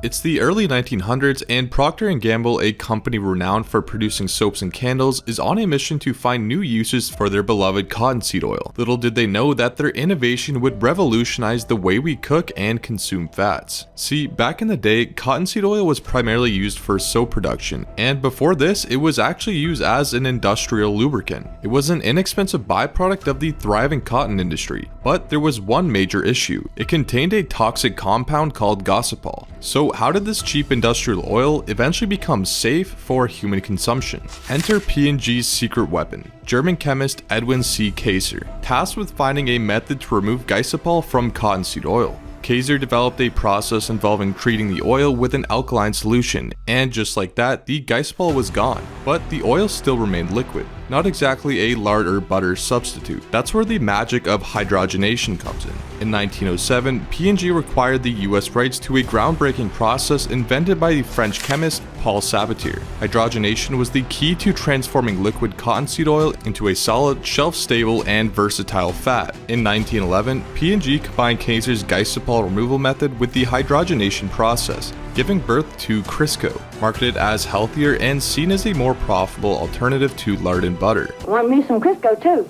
It's the early 1900s and Procter & Gamble, a company renowned for producing soaps and candles, is on a mission to find new uses for their beloved cottonseed oil. Little did they know that their innovation would revolutionize the way we cook and consume fats. See, back in the day, cottonseed oil was primarily used for soap production, and before this, it was actually used as an industrial lubricant. It was an inexpensive byproduct of the thriving cotton industry, but there was one major issue. It contained a toxic compound called gossypol. So how did this cheap industrial oil eventually become safe for human consumption? Enter P&G's secret weapon, German chemist Edwin C. Kaiser, tasked with finding a method to remove gossypol from cottonseed oil. Kaiser developed a process involving treating the oil with an alkaline solution, and just like that, the gossypol was gone, but the oil still remained liquid. Not exactly a lard or butter substitute. That's where the magic of hydrogenation comes in. In 1907, P&G acquired the US rights to a groundbreaking process invented by the French chemist Paul Sabatier. Hydrogenation was the key to transforming liquid cottonseed oil into a solid, shelf-stable, and versatile fat. In 1911, P&G combined Kaiser's gossypol removal method with the hydrogenation process, giving birth to Crisco, marketed as healthier and seen as a more profitable alternative to lard and butter. I want me some Crisco too.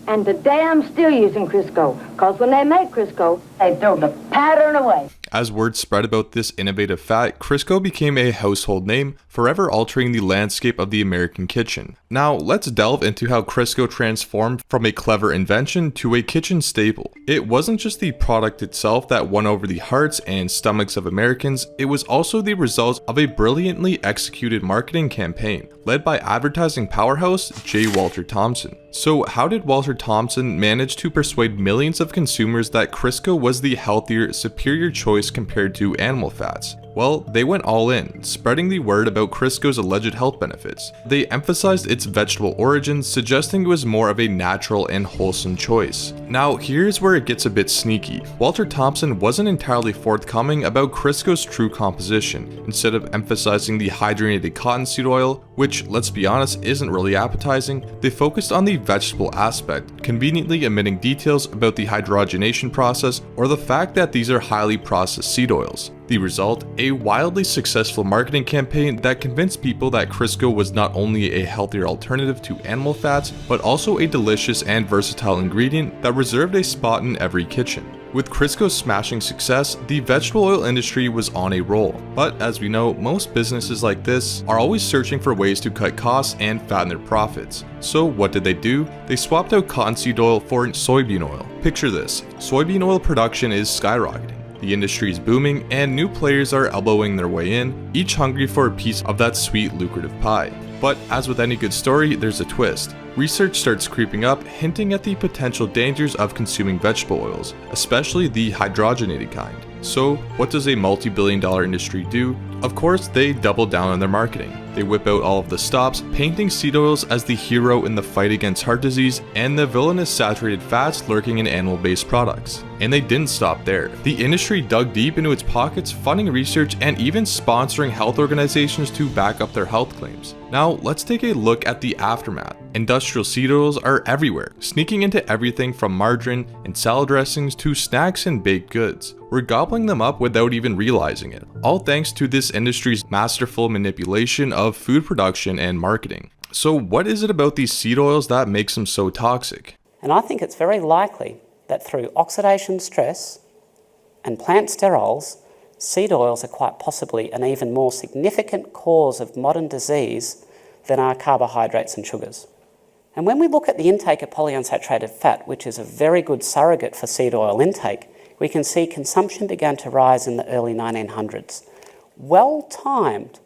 And today I'm still using Crisco, because when they make Crisco, they throw the pattern away. As word spread about this innovative fat, Crisco became a household name, forever altering the landscape of the American kitchen. Now, let's delve into how Crisco transformed from a clever invention to a kitchen staple. It wasn't just the product itself that won over the hearts and stomachs of Americans, it was also the result of a brilliantly executed marketing campaign, led by advertising powerhouse J. Walter Thompson. So how did Walter Thompson manage to persuade millions of consumers that Crisco was the healthier, superior choice compared to animal fats? Well, they went all in, spreading the word about Crisco's alleged health benefits. They emphasized its vegetable origins, suggesting it was more of a natural and wholesome choice. Now, here's where it gets a bit sneaky. Walter Thompson wasn't entirely forthcoming about Crisco's true composition. Instead of emphasizing the hydrogenated cottonseed oil, which, let's be honest, isn't really appetizing, they focused on the vegetable aspect, conveniently omitting details about the hydrogenation process or the fact that these are highly processed seed oils. The result, a wildly successful marketing campaign that convinced people that Crisco was not only a healthier alternative to animal fats, but also a delicious and versatile ingredient that reserved a spot in every kitchen. With Crisco's smashing success, the vegetable oil industry was on a roll. But as we know, most businesses like this are always searching for ways to cut costs and fatten their profits. So what did they do? They swapped out cottonseed oil for soybean oil. Picture this, soybean oil production is skyrocketing. The industry is booming and new players are elbowing their way in, each hungry for a piece of that sweet, lucrative pie. But as with any good story, there's a twist. Research starts creeping up, hinting at the potential dangers of consuming vegetable oils, especially the hydrogenated kind. So, what does a multi-billion-dollar industry do? Of course, they double down on their marketing. They whip out all of the stops, painting seed oils as the hero in the fight against heart disease and the villainous saturated fats lurking in animal-based products. And they didn't stop there. The industry dug deep into its pockets, funding research and even sponsoring health organizations to back up their health claims. Now, let's take a look at the aftermath. Industrial seed oils are everywhere, sneaking into everything from margarine and salad dressings to snacks and baked goods. We're gobbling them up without even realizing it, all thanks to this industry's masterful manipulation of food production and marketing. So what is it about these seed oils that makes them so toxic? And I think it's very likely that through oxidation stress and plant sterols, seed oils are quite possibly an even more significant cause of modern disease than are carbohydrates and sugars. And when we look at the intake of polyunsaturated fat, which is a very good surrogate for seed oil intake, we can see consumption began to rise in the early 1900s, well timed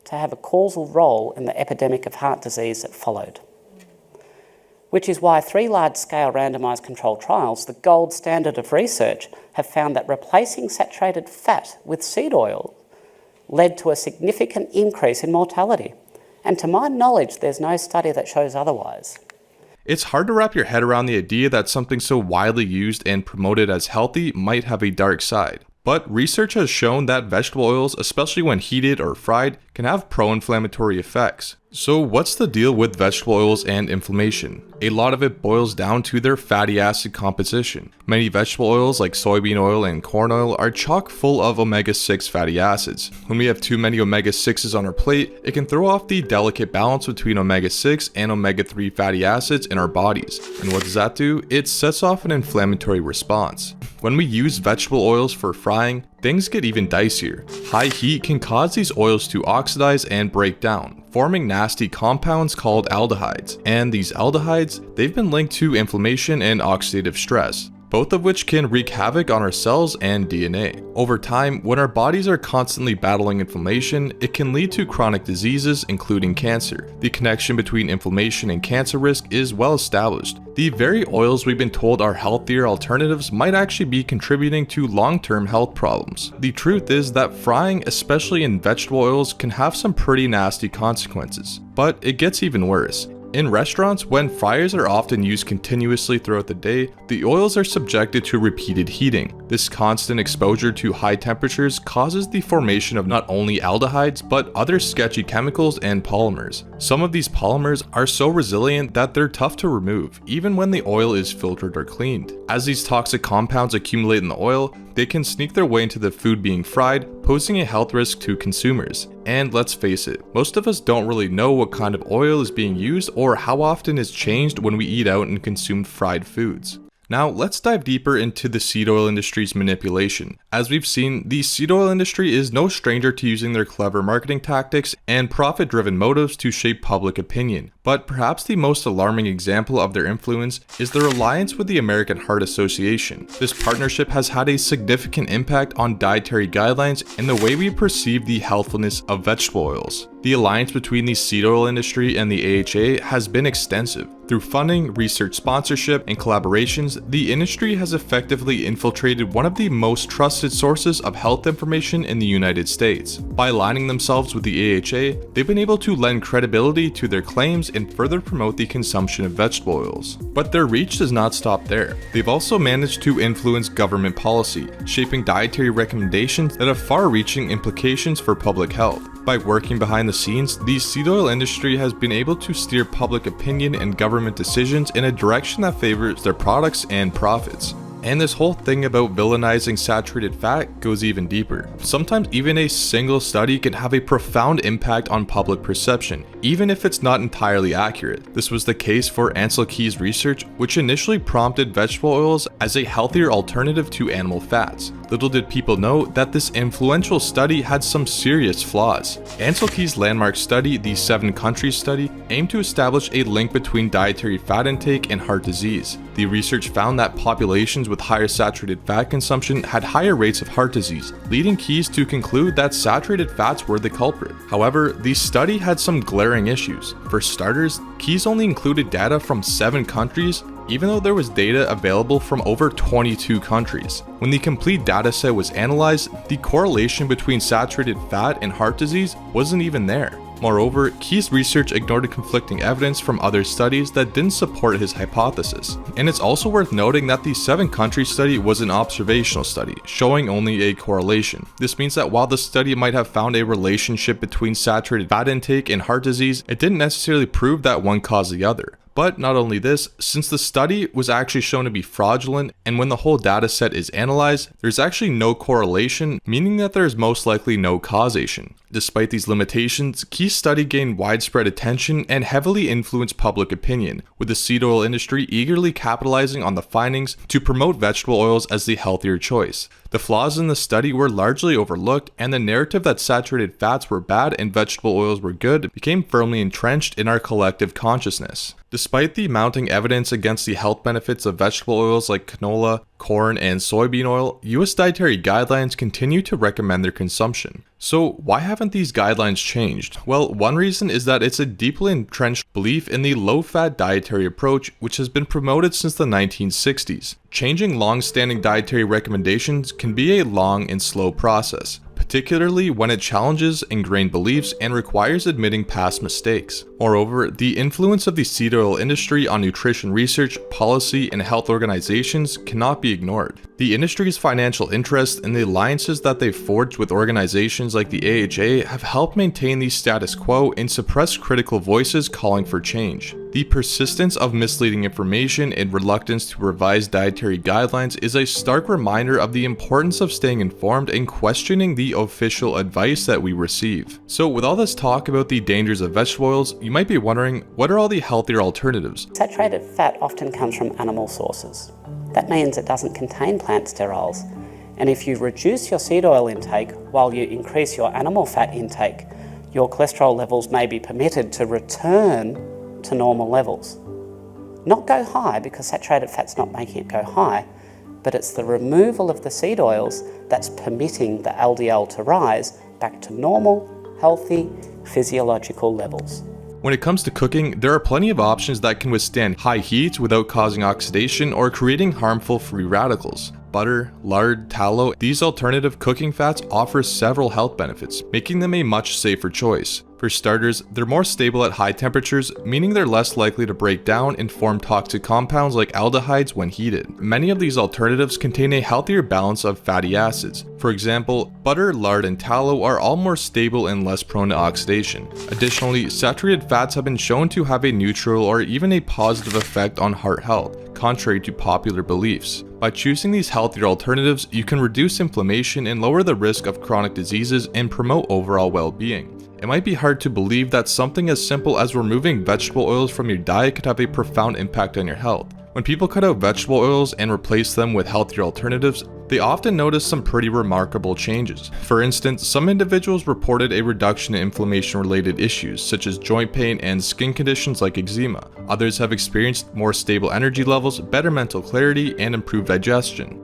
to have a causal role in the epidemic of heart disease that followed. Which is why 3 large-scale randomised controlled trials, the gold standard of research, have found that replacing saturated fat with seed oil led to a significant increase in mortality. And to my knowledge, there's no study that shows otherwise. It's hard to wrap your head around the idea that something so widely used and promoted as healthy might have a dark side. But research has shown that vegetable oils, especially when heated or fried, can have pro-inflammatory effects. So what's the deal with vegetable oils and inflammation? A lot of it boils down to their fatty acid composition. Many vegetable oils like soybean oil and corn oil are chock full of omega-6 fatty acids. When we have too many omega-6s on our plate, it can throw off the delicate balance between omega-6 and omega-3 fatty acids in our bodies. And what does that do? It sets off an inflammatory response. When we use vegetable oils for frying, things get even dicier. High heat can cause these oils to oxidize and break down, forming nasty compounds called aldehydes. And these aldehydes, they've been linked to inflammation and oxidative stress, both of which can wreak havoc on our cells and DNA. Over time, when our bodies are constantly battling inflammation, it can lead to chronic diseases, including cancer. The connection between inflammation and cancer risk is well established. The very oils we've been told are healthier alternatives might actually be contributing to long-term health problems. The truth is that frying, especially in vegetable oils, can have some pretty nasty consequences. But it gets even worse. In restaurants, when fryers are often used continuously throughout the day, the oils are subjected to repeated heating. This constant exposure to high temperatures causes the formation of not only aldehydes, but other sketchy chemicals and polymers. Some of these polymers are so resilient that they're tough to remove, even when the oil is filtered or cleaned. As these toxic compounds accumulate in the oil, they can sneak their way into the food being fried, posing a health risk to consumers. And let's face it, most of us don't really know what kind of oil is being used or how often it's changed when we eat out and consume fried foods. Now, let's dive deeper into the seed oil industry's manipulation. As we've seen, the seed oil industry is no stranger to using their clever marketing tactics and profit-driven motives to shape public opinion. But perhaps the most alarming example of their influence is their alliance with the American Heart Association. This partnership has had a significant impact on dietary guidelines and the way we perceive the healthfulness of vegetable oils. The alliance between the seed oil industry and the AHA has been extensive. Through funding, research sponsorship, and collaborations, the industry has effectively infiltrated one of the most trusted sources of health information in the United States. By aligning themselves with the AHA, they've been able to lend credibility to their claims and further promote the consumption of vegetable oils. But their reach does not stop there. They've also managed to influence government policy, shaping dietary recommendations that have far-reaching implications for public health. By working behind the scenes, the seed oil industry has been able to steer public opinion and government decisions in a direction that favors their products and profits. And this whole thing about villainizing saturated fat goes even deeper. Sometimes even a single study can have a profound impact on public perception, even if it's not entirely accurate. This was the case for Ancel Keys' research, which initially prompted vegetable oils as a healthier alternative to animal fats. Little did people know that this influential study had some serious flaws. Ancel Keys' landmark study, the 7 Countries study, aimed to establish a link between dietary fat intake and heart disease. The research found that populations with higher saturated fat consumption had higher rates of heart disease, leading Keys to conclude that saturated fats were the culprit. However, the study had some glaring issues. For starters, Keys only included data from 7 countries, even though there was data available from over 22 countries. When the complete dataset was analyzed, the correlation between saturated fat and heart disease wasn't even there. Moreover, Keys' research ignored conflicting evidence from other studies that didn't support his hypothesis. And it's also worth noting that the 7 countries study was an observational study, showing only a correlation. This means that while the study might have found a relationship between saturated fat intake and heart disease, it didn't necessarily prove that one caused the other. But not only this, since the study was actually shown to be fraudulent, and when the whole data set is analyzed, there's actually no correlation, meaning that there is most likely no causation. Despite these limitations, Keys' study gained widespread attention and heavily influenced public opinion, with the seed oil industry eagerly capitalizing on the findings to promote vegetable oils as the healthier choice. The flaws in the study were largely overlooked, and the narrative that saturated fats were bad and vegetable oils were good became firmly entrenched in our collective consciousness. Despite the mounting evidence against the health benefits of vegetable oils like canola, corn, and soybean oil, US dietary guidelines continue to recommend their consumption. So why haven't these guidelines changed? Well, one reason is that it's a deeply entrenched belief in the low-fat dietary approach, which has been promoted since the 1960s. Changing long-standing dietary recommendations can be a long and slow process, particularly particularly when it challenges ingrained beliefs and requires admitting past mistakes. Moreover, the influence of the seed oil industry on nutrition research, policy, and health organizations cannot be ignored. The industry's financial interest and the alliances that they've forged with organizations like the AHA have helped maintain the status quo and suppress critical voices calling for change. The persistence of misleading information and reluctance to revise dietary guidelines is a stark reminder of the importance of staying informed and questioning the official advice that we receive. So with all this talk about the dangers of vegetable oils, you might be wondering, what are all the healthier alternatives? Saturated fat often comes from animal sources. That means it doesn't contain plant sterols. And if you reduce your seed oil intake while you increase your animal fat intake, your cholesterol levels may be permitted to return to normal levels. Not go high, because saturated fat's not making it go high, but it's the removal of the seed oils that's permitting the LDL to rise back to normal, healthy, physiological levels. When it comes to cooking, there are plenty of options that can withstand high heat without causing oxidation or creating harmful free radicals. Butter, lard, tallow, these alternative cooking fats offer several health benefits, making them a much safer choice. For starters, they're more stable at high temperatures, meaning they're less likely to break down and form toxic compounds like aldehydes when heated. Many of these alternatives contain a healthier balance of fatty acids. For example, butter, lard, and tallow are all more stable and less prone to oxidation. Additionally, saturated fats have been shown to have a neutral or even a positive effect on heart health, contrary to popular beliefs. By choosing these healthier alternatives, you can reduce inflammation and lower the risk of chronic diseases and promote overall well-being. It might be hard to believe that something as simple as removing vegetable oils from your diet could have a profound impact on your health. When people cut out vegetable oils and replace them with healthier alternatives, they often notice some pretty remarkable changes. For instance, some individuals reported a reduction in inflammation-related issues such as joint pain and skin conditions like eczema. Others have experienced more stable energy levels, better mental clarity, and improved digestion.